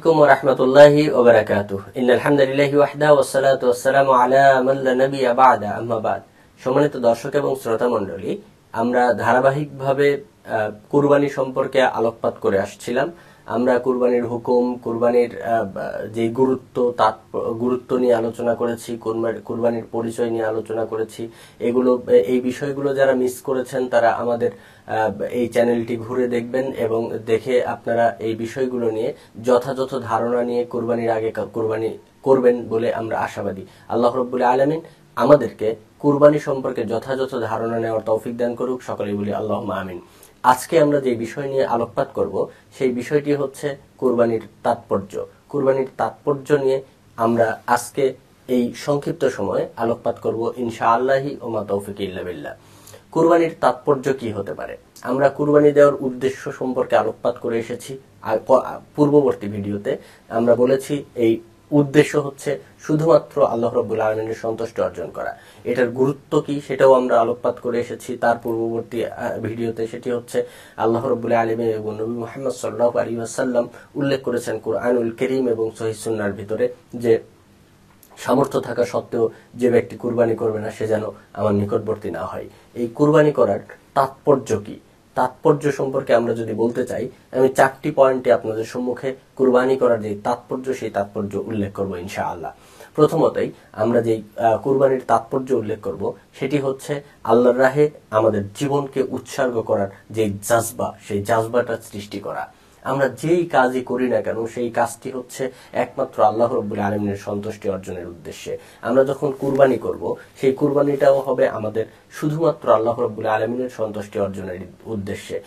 আসসালামু আলাইকুম ওয়া রাহমাতুল্লাহি ওয়া বারাকাতুহু ইন্নাল হামদুলিল্লাহি ওয়াহদাহু ওয়াস সালাতু ওয়াস সালামু আলা মান লা নাবিয়্যা বা'দা আম্মা বা'দ। সম্মানিত দর্শক এবং শ্রোতা মণ্ডলী, আমরা ধারাবাহিকভাবে কুরবানি সম্পর্কে আলোকপাত করে আসছিলাম। আমরা কুরবানির হুকুম, কুরবানির যে গুরুত্ব নিয়ে আলোচনা করেছি, কুরবানির পরিচয় নিয়ে আলোচনা করেছি। এই বিষয়গুলো যারা মিস করেছেন তারা আমাদের এই চ্যানেলটি ঘুরে দেখবেন এবং দেখে আপনারা এই বিষয়গুলো নিয়ে যথাযথ ধারণা নিয়ে কুরবানির আগে কুরবানি করবেন বলে আমরা আশাবাদী। আল্লাহ রাব্বুল আলামিন আমাদেরকে কুরবানি সম্পর্কে যথাযথ ধারণা নেওয়ার তৌফিক দান করুক। সকলেই বলি আল্লাহুম্মা আমিন। আজকে আমরা যে বিষয় নিয়ে আলোকপাত করব সেই বিষয়টি হচ্ছে কুরবানির তাৎপর্য। কুরবানির তাৎপর্য নিয়ে আমরা আজকে এই সংক্ষিপ্ত সময়ে আলোকপাত করব ইনশাআল্লাহি ওয়া মা তৌফিক ইল্লা বিল্লাহ। কুরবানির তাৎপর্য কি হতে পারে? আমরা কুরবানি দেওয়ার উদ্দেশ্য সম্পর্কে আলোকপাত করে এসেছি পূর্ববর্তী ভিডিওতে। আমরা বলেছি এই উদ্দেশ্য হচ্ছে শুধুমাত্র আল্লাহ রাব্বুল আলামিনের সন্তুষ্টি অর্জন করা। এটার গুরুত্ব কি সেটাও আমরা আলোকপাত করে এসেছি তার পূর্ববর্তী ভিডিওতে। সেটি হচ্ছে আল্লাহ রাব্বুল আলামিন এবং নবী মুহাম্মদ সাল্লাল্লাহু আলাইহি ওয়াসাল্লাম উল্লেখ করেছেন কুরআনুল কারীম এবং সহিহ সুন্নাহর ভিতরে যে সামর্থ্য থাকা সত্ত্বেও যে ব্যক্তি কুরবানি করবে না সে যেন আমার নিকটবর্তী না হয়। এই কুরবানি করার তাৎপর্য কি, তাৎপর্য সম্পর্কে আমরা যদি বলতে চাই, আমি 4টি পয়েন্টে আপনাদের সম্মুখে কুরবানি করার যে তাৎপর্য সেই তাৎপর্য উল্লেখ করব ইনশাআল্লাহ। প্রথমতই আমরা যে কুরবানির তাৎপর্য উল্লেখ করব সেটি হচ্ছে আল্লাহর রাহে আমাদের জীবনকে উৎসর্গ করার যে জাজবা, সেই জাজবাটা সৃষ্টি করা। আমরা যেই কাজই করি না কেন সেই কাজটি হচ্ছে একমাত্র আল্লাহ রাব্বুল আলামিনের সন্তুষ্টি অর্জনের উদ্দেশ্যে। আমরা যখন কুরবানি করব সেই কুরবানিটাও হবে আমাদের শুধুমাত্র আল্লাহ রাব্বুল আলামিনের সন্তুষ্টি অর্জনের উদ্দেশ্যে।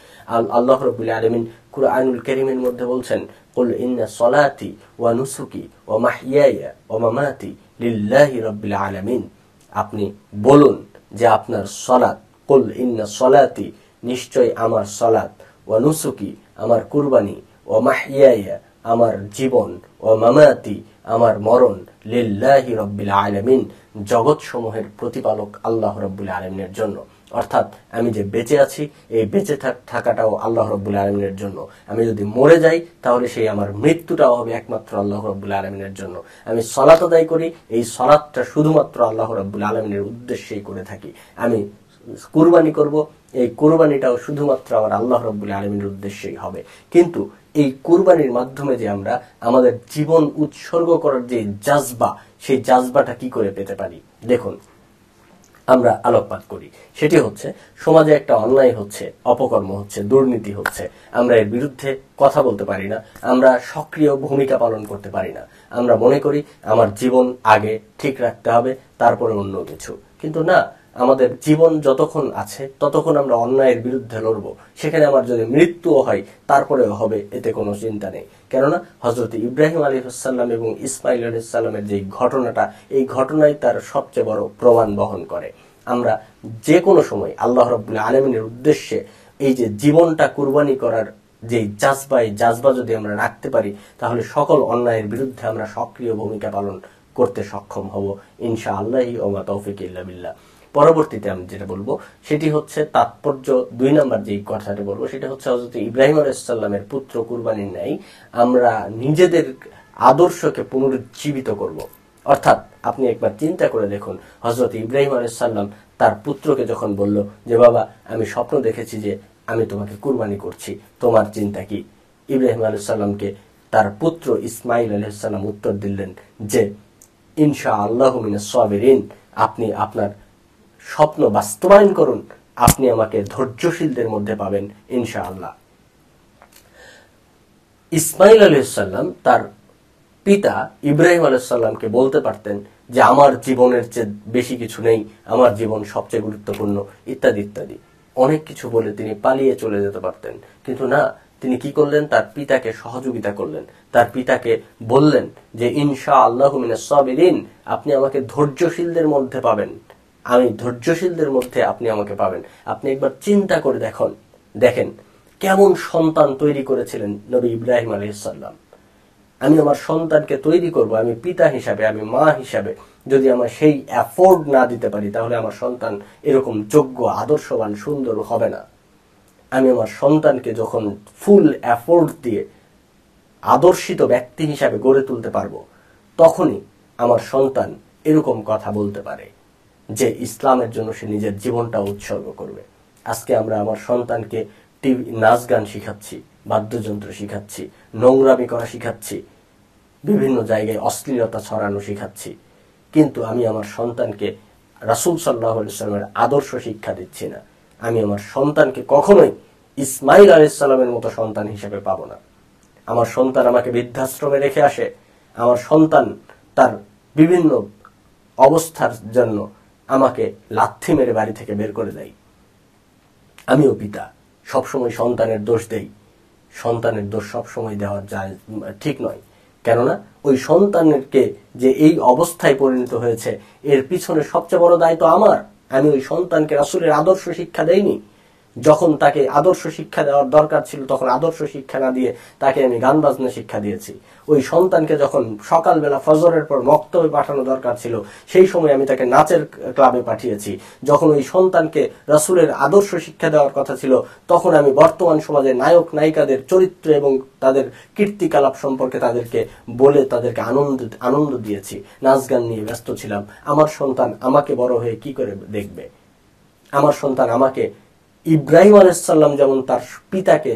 আল্লাহ রাব্বুল আলামিন কুরআনুল কারীমের মধ্যে বলছেন, কুল ইন্না সলাতি ওয়া নুসুকি ওয়া মাহইয়ায়া ওয়া মামাতি লিল্লাহি রাব্বিল আলামিন। আপনি বলুন যে আপনার সালাত, কুল ইন্না সলাতি নিশ্চয় আমার সালাত, ওয়া নুসুকি আমার কুরবানি, ও মাহইয়ায়া আমার জীবন, ও মামাতি আমার মরণ, লিল্লাহি রাব্বিল আলামিন জগৎ সমূহের প্রতিপালক আল্লাহ রাব্বুল আলামিনের জন্য। অর্থাৎ আমি যে বেঁচে আছি এই বেঁচে থাকাটাও আল্লাহ রাব্বুল আলামিনের জন্য। আমি যদি মরে যাই তাহলে সেই আমার মৃত্যুটাও হবে একমাত্র আল্লাহ রাব্বুল আলামিনের জন্য। আমি সালাত আদায় করি, এই সালাতটা শুধুমাত্র আল্লাহ রাব্বুল আলামিনের উদ্দেশ্যেই করে থাকি। আমি কুরবানি করব, এই কুরবানিটাও শুধুমাত্র আমার আল্লাহ রাব্বুল আলামিনের উদ্দেশ্যেই হবে। কিন্তু এই কুরবানির মাধ্যমে যে আমরা আমাদের জীবন উৎসর্গ করার যে জাজবা, সেই জাজবাটা কি করে পেতে পারি দেখুন আমরা আলোকপাত করি। সেটি হচ্ছে সমাজে একটা অন্যায় হচ্ছে, অপকর্ম হচ্ছে, দুর্নীতি হচ্ছে, আমরা এর বিরুদ্ধে কথা বলতে পারি না, আমরা সক্রিয় ভূমিকা পালন করতে পারি না। আমরা মনে করি আমার জীবন আগে ঠিক রাখতে হবে, তারপরে অন্য কিছু। কিন্তু না, আমাদের জীবন যতক্ষণ আছে ততক্ষণ আমরা অন্যায়ের বিরুদ্ধে লড়বো। সেখানে আমার যদি মৃত্যুও হয় তারপরেও হবে, এতে কোনো চিন্তা নেই। কেননা হযরত ইব্রাহিম আলাইহিস সালাম এবং ইসমাঈল আলাইহিস সালামের যে ঘটনাটা, এই ঘটনাই তার সবচেয়ে বড় প্রমাণ বহন করে। আমরা যে কোনো সময় আল্লাহ রাব্বুল আলামিনের উদ্দেশ্যে এই যে জীবনটা কুরবানি করার যে জাজবা যদি আমরা রাখতে পারি তাহলে সকল অন্যায়ের বিরুদ্ধে আমরা সক্রিয় ভূমিকা পালন করতে সক্ষম হব ইনশাআল্লাহি ওয়া মা তৌফিক ইল্লা বিল্লাহ। পরবর্তীতে আমি যেটা বলবো সেটি হচ্ছে তাৎপর্য 2 নম্বর যে কথাটা বলবো সেটা হচ্ছে হযরত ইব্রাহিম আলাইহিস সালামের পুত্র কুরবানির ন্যায় আমরা নিজেদের আদর্শকে পুনরুজ্জীবিত করব। অর্থাৎ আপনি একবার চিন্তা করে দেখুন, হযরত ইব্রাহিম আলাইহিস সালাম তার পুত্রকে যখন বলল যে বাবা আমি স্বপ্ন দেখেছি যে আমি তোমাকে কুরবানি করছি, তোমার চিন্তা কি? ইব্রাহিম আলাইহিস সালামকে তার পুত্র ইসমাঈল আলাইহিস সালাম উত্তর দিলেন যে ইনশাআল্লাহু মিনাস সাবিরিন, আপনি আপনার স্বপ্ন বাস্তবায়ন করুন, আপনি আমাকে ধৈর্যশীলদের মধ্যে পাবেন ইনশাআল্লাহ। ইসমাঈল আলাইহিস সালাম তার পিতা ইব্রাহিম আলাইহিস সালামকে বলতে পারতেন যে আমার জীবনের চেয়ে বেশি কিছু নেই, আমার জীবন সবচেয়ে গুরুত্বপূর্ণ, ইত্যাদি ইত্যাদি অনেক কিছু বলে তিনি পালিয়ে চলে যেতে পারতেন। কিন্তু না, তিনি কি করলেন? তার পিতাকে সহযোগিতা করলেন, তার পিতাকে বললেন যে ইনশাআল্লাহু মিনাস সাবিরিন, আপনি আমাকে ধৈর্যশীলদের মধ্যে পাবেন, আমি ধৈর্যশীলদের মধ্যে আপনি আমাকে পাবেন। আপনি একবার চিন্তা করে দেখেন কেমন সন্তান তৈরি করেছিলেন নবী ইব্রাহিম আলাইহিস সালাম। আমি আমার সন্তানকে তৈরি করব, আমি পিতা হিসাবে, আমি মা হিসাবে যদি আমার সেই এফোর্ট না দিতে পারি তাহলে আমার সন্তান এরকম যোগ্য, আদর্শবান, সুন্দর হবে না। আমি আমার সন্তানকে যখন ফুল এফোর্ট দিয়ে আদর্শিত ব্যক্তি হিসাবে গড়ে তুলতে পারবো, তখনই আমার সন্তান এরকম কথা বলতে পারে যে ইসলামের জন্য সে নিজের জীবনটা উৎসর্গ করবে। আজকে আমরা আমার সন্তানকে টিভি, নাচ গান শিখাচ্ছি, বাদ্যযন্ত্র শিখাচ্ছি, নোংরামি করা শিখাচ্ছি, বিভিন্ন জায়গায় অশ্লীলতা ছড়ানো শিখাচ্ছি, কিন্তু আমি আমার সন্তানকে রাসূল সাল্লাল্লাহু আলাইহি ওয়াসাল্লামের আদর্শ শিক্ষা দিচ্ছি না। আমি আমার সন্তানকে কখনোই ইসমাইল আলাইহিস সালামের মতো সন্তান হিসেবে পাবো না। আমার সন্তান আমাকে বৃদ্ধাশ্রমে রেখে আসে, আমার সন্তান তার বিভিন্ন অবস্থার জন্য আমাকে লাথি মেরে বাড়ি থেকে বের করে দেয়। আমিও পিতা, সবসময় সন্তানের দোষ দেই। সন্তানের দোষ সবসময় দেওয়া যায় ঠিক নয়, কেননা ওই সন্তানেরকে যে এই অবস্থায় পরিণত হয়েছে এর পিছনে সবচেয়ে বড় দায়িত্ব আমার। আমি ওই সন্তানকে রাসূলের আদর্শ শিক্ষা দেইনি। যখন তাকে আদর্শ শিক্ষা দেওয়ার দরকার ছিল তখন আদর্শ শিক্ষা না দিয়ে তাকে আমি গান বাজনা শিক্ষা দিয়েছি। ওই সন্তানকে যখন সকালবেলা ফজরের পর মক্তবে পাঠানো দরকার ছিল সেই সময় আমি তাকে নাচের ক্লাবে পাঠিয়েছি। যখন ওই সন্তানকে রাসূলের আদর্শ শিক্ষা দেওয়ার কথা ছিল তখন আমি বর্তমান সমাজে নায়ক নায়িকাদের চরিত্র এবং তাদের কীর্তিকলাপ সম্পর্কে তাদেরকে বলে তাদেরকে আনন্দ দিয়েছি, নাচ গান নিয়ে ব্যস্ত ছিলাম। আমার সন্তান আমাকে বড় হয়ে কি করে দেখবে? আমার সন্তান আমাকে ইব্রাহিম আলাইহিস সালাম যেমন তার পিতাকে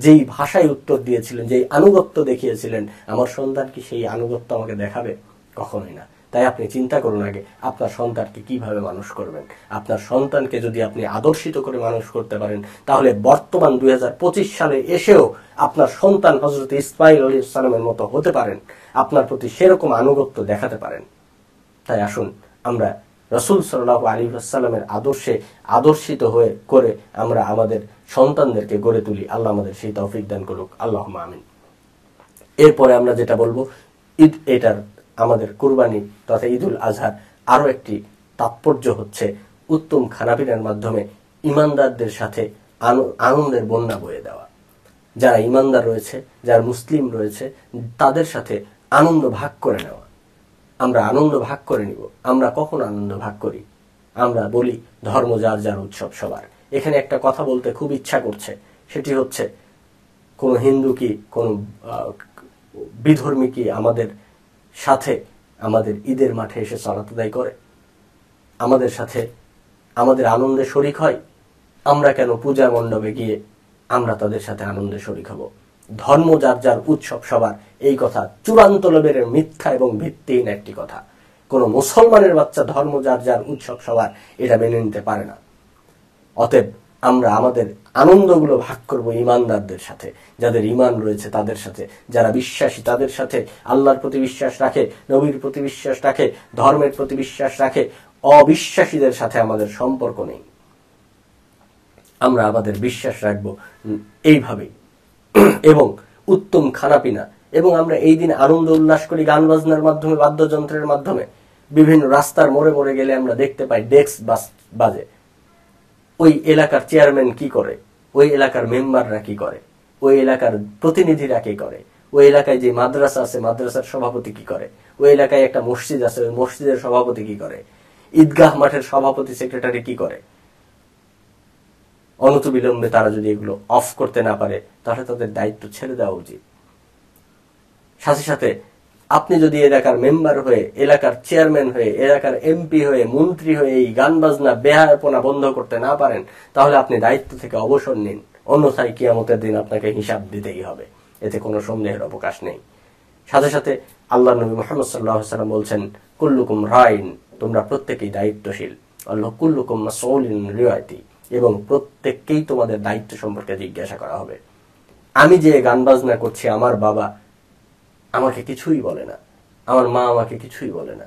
যেই ভাষায় উত্তর দিয়েছিলেন, যেই আনুগত্য দেখিয়েছিলেন, আমার সন্তান কি সেই আনুগত্য আমাকে দেখাবে? কখনোই না। তাই আপনি চিন্তা করুন আগে আপনার সন্তানকে কিভাবে মানুষ করবেন। আপনার সন্তানকে যদি আপনি আদর্শিত করে মানুষ করতে পারেন তাহলে বর্তমান 2025 সালে এসেও আপনার সন্তান হযরত ইসমাঈল আলাইহিস সালামের মতো হতে পারেন, আপনার প্রতি সেরকম আনুগত্য দেখাতে পারেন। তাই আসুন আমরা রাসূল সাল্লাল্লাহু আলাইহি ওয়াসাল্লামের আদর্শে আদর্শিত হয়ে করে আমরা আমাদের সন্তানদেরকে গড়ে তুলি। আল্লাহ আমাদের সেই তৌফিক দান করুক, আল্লাহুম্মা আমিন। এরপরে আমরা যেটা বলবো, ঈদ, এটার আমাদের কুরবানি তথা ঈদুল আজহার আরো একটি তাৎপর্য হচ্ছে উত্তম খানাপিনার মাধ্যমে ইমানদারদের সাথে আনন্দের বন্যা বয়ে দেওয়া। যারা ইমানদার রয়েছে, যারা মুসলিম রয়েছে, তাদের সাথে আনন্দ ভাগ করে নেওয়া। আমরা আনন্দ ভাগ করে নিব। আমরা কখন আনন্দ ভাগ করি? আমরা বলি ধর্ম যার যার, উৎসব সবার। এখানে একটা কথা বলতে খুব ইচ্ছা করছে, সেটি হচ্ছে কোন হিন্দু কি কোন বিধর্মী কি আমাদের সাথে আমাদের ঈদের মাঠে এসে সালাত আদায় করে? আমাদের সাথে আমাদের আনন্দে শরীক হয়? আমরা কেন পূজা মণ্ডপে গিয়ে আমরা তাদের সাথে আনন্দে শরীক হব? ধর্ম যার যার, উৎসব সবার, এই কথা চূড়ান্ত লেভেলের মিথ্যা এবং ভিত্তিহীন একটি কথা। কোন মুসলমানের বাচ্চা ধর্ম যার যার, উৎসব সবার এটা মেনে নিতে পারে না। অতএব আমরা আমাদের আনন্দগুলো ভাগ করব ইমানদারদের সাথে, যাদের ঈমান রয়েছে তাদের সাথে, যারা বিশ্বাসী তাদের সাথে, আল্লাহর প্রতি বিশ্বাস রাখে, নবীর প্রতি বিশ্বাস রাখে, ধর্মের প্রতি বিশ্বাস রাখে। অবিশ্বাসীদের সাথে আমাদের সম্পর্ক নেই। আমরা আমাদের বিশ্বাস রাখবো এইভাবেই, এবং উত্তম খানাপিনা, এবং আমরা এই দিন আনন্দ উল্লাস করি গান বাজনার মাধ্যমে, বাদ্যযন্ত্রের মাধ্যমে। বিভিন্ন রাস্তার মোড়ে মোড়ে গেলে আমরা দেখতে পাই ডেস্ক বাজে। ওই এলাকার চেয়ারম্যান কি করে, ওই এলাকার মেম্বাররা কি করে, ওই এলাকার প্রতিনিধিরা কি করে, ওই এলাকায় যে মাদ্রাসা আছে মাদ্রাসার সভাপতি কি করে, ওই এলাকায় একটা মসজিদ আছে ওই মসজিদের সভাপতি কি করে, ঈদগাহ মাঠের সভাপতি সেক্রেটারি কি করে। অনতিবিলম্বে তারা যদি এগুলো অফ করতে না পারে তাহলে তাদের দায়িত্ব ছেড়ে দেওয়া উচিত। সাথে সাথে আপনি যদি এলাকার মেম্বার হয়ে, এলাকার চেয়ারম্যান হয়ে, এলাকার এমপি হয়ে, মন্ত্রী হয়ে এই গান বাজনা বেহায়াপনা বন্ধ করতে না পারেন তাহলে আপনি দায়িত্ব থেকে অবসর নিন, অন্যথায় কিয়ামতের দিন আপনাকে হিসাব দিতেই হবে, এতে কোনো সন্দেহের অবকাশ নেই। সাথে সাথে আল্লাহ নবী মুহাম্মদ সাল্লাল্লাহু আলাইহি ওয়াসাল্লাম বলছেন, কুল্লুকুম রাইন, তোমরা প্রত্যেকেই দায়িত্বশীল, আল্লাহ কুল্লুকুম মাসউলুন রিয়াতি, এবং প্রত্যেককেই তোমাদের দায়িত্ব সম্পর্কে জিজ্ঞাসা করা হবে। আমি যে গান বাজনা করছি আমার বাবা আমাকে কিছুই বলে না, আমার মা আমাকে কিছুই বলে না,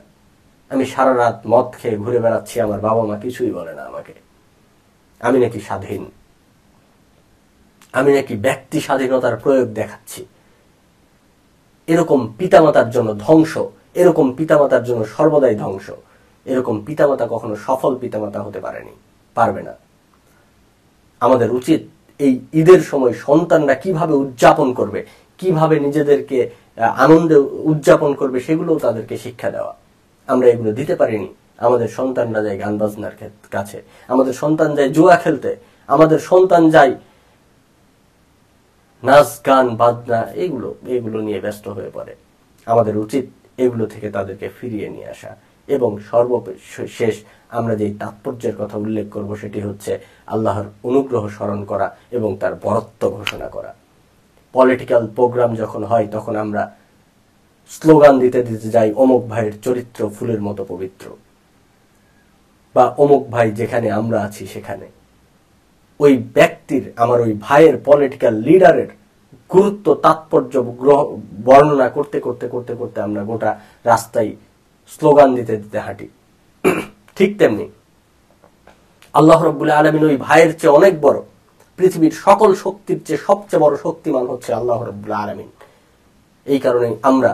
আমি সারা রাত মদ খেয়ে ঘুরে বেড়াচ্ছি, আমার বাবা মা কিছুই বলে না আমাকে। আমি নাকি স্বাধীন, আমি নাকি ব্যক্তি স্বাধীনতার প্রয়োগ দেখাচ্ছি। এরকম পিতামাতার জন্য ধ্বংস, এরকম পিতামাতার জন্য সর্বদাই ধ্বংস। এরকম পিতামাতা কখনো সফল পিতামাতা হতে পারবে না। আমাদের উচিত এই ঈদের সময় সন্তানরা কিভাবে উদযাপন করবে, কিভাবে নিজেদেরকে আনন্দে উদযাপন করবে সেগুলোও তাদেরকে শিক্ষা দেওয়া। আমরা এগুলো দিতে পারিনি। আমাদের সন্তানরা যায় গান বাজনার কাছে, আমাদের সন্তান যায় জুয়া খেলতে, আমাদের সন্তান যায় নাচ গান বাজনা এগুলো নিয়ে ব্যস্ত হয়ে পড়ে। আমাদের উচিত এগুলো থেকে তাদেরকে ফিরিয়ে নিয়ে আসা। এবং সর্বশেষ আমরা যে তাৎপর্যের কথা উল্লেখ করব সেটি হচ্ছে আল্লাহর অনুগ্রহ স্মরণ করা এবং তার বরত্ব ঘোষণা করা। পলিটিক্যাল প্রোগ্রাম যখন হয় তখন আমরা স্লোগান দিতে দিতে যাই অমুক ভাইয়ের চরিত্র ফুলের মতো পবিত্র, বা অমুক ভাই যেখানে আমরা আছি সেখানে। ওই ব্যক্তির, আমার ওই ভাইয়ের, পলিটিক্যাল লিডারের গুরুত্ব তাৎপর্য বর্ণনা করতে করতে করতে করতে আমরা গোটা রাস্তায় স্লোগান দিতে দিতে হাঁটি। ঠিক তেমনি আল্লাহ রাব্বুল আলামিন ওই ভাইয়ের চেয়ে অনেক বড়, পৃথিবীর সকল শক্তির চেয়ে সবচেয়ে বড় শক্তিমান হচ্ছে আল্লাহ রাব্বুল আলামিন। এই কারণে আমরা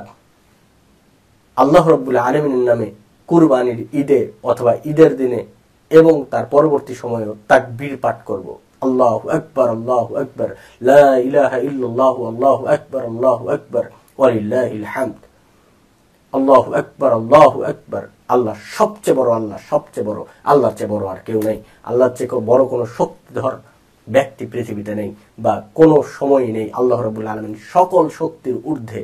আল্লাহ রাব্বুল আলামিনের নামে কুরবানির ঈদে অথবা ঈদের দিনে এবং তার পরবর্তী সময়েও তাকবীর পাঠ করব। আল্লাহু আকবার, আল্লাহু আকবার, লা ইলাহা ইল্লাল্লাহু, আল্লাহু আকবার, আল্লাহু আকবার, ওয়ালিল্লাহিল হামদ। আল্লাহু আকবার, আল্লাহু আকবার। আল্লাহ সবচেয়ে বড়, আল্লাহ সবচেয়ে বড়, আল্লাহর চেয়ে বড় আর কেউ নেই। আল্লাহর চেয়ে বড় কোনো শক্তিধর ব্যক্তি পৃথিবীতে নেই বা কোনো সময়ই নেই। আল্লাহ রাব্বুল আলামিন সকল শক্তির ঊর্ধ্বে।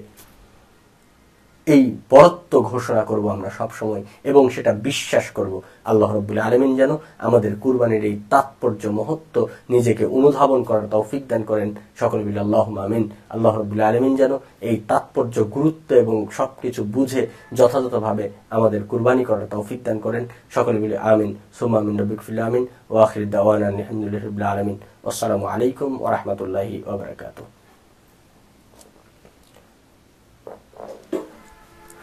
এই বরত্ব ঘোষণা করব আমরা সব সময় এবং সেটা বিশ্বাস করব। আল্লাহ রাব্বুল আলামিন যেন আমাদের কুরবানির এই তাৎপর্য মহত্ব নিজেকে অনুধাবন করার তৌফিক দান করেন। সকলে মিলে আল্লাহুম্মা আমিন। আল্লাহ রাব্বুল আলামিন যেন এই তাৎপর্য, গুরুত্ব এবং সবকিছু বুঝে যথাযথভাবে আমাদের কুরবানি করার তৌফিক দান করেন। সকলে মিলে আমিন সুম্মা আমিন। রব্বিক ফিল আমিন ওয়া আখির দাওয়ানা আলহামদুলিল্লাহি রাব্বিল আলামিন। আসসালামু আলাইকুম ওয়া রাহমাতুল্লাহি ওয়া বারাকাতুহু।